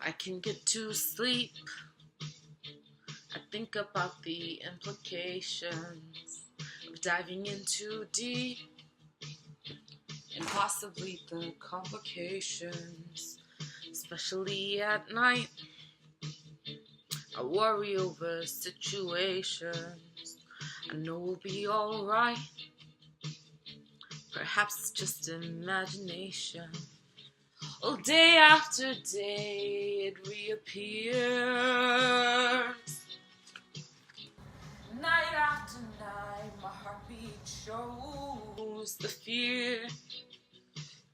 I can get to sleep. I think about the implications of diving in too deep and possibly the complications, especially at night. I worry over situations I know will be alright. Perhaps it's just imagination. Well, day after day it reappears. Night after night my heartbeat shows the fear.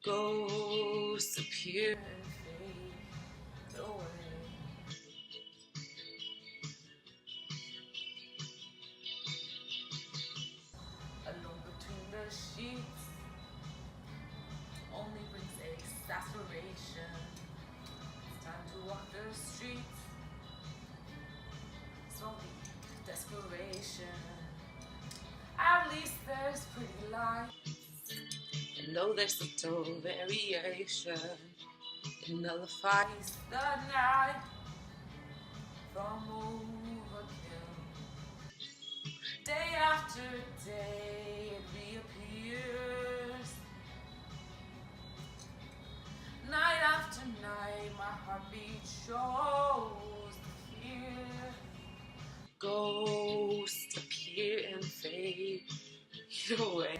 Ghosts appear and fade away. Alone between the sheets only brings exasperation. It's time to walk the streets, smell the desperation. At least there's pretty light. And though there's subtle variation, it nullifies the night from overkill. Day after day it reappears. Night after night my heartbeat shows the fear. Ghosts appear and fade away.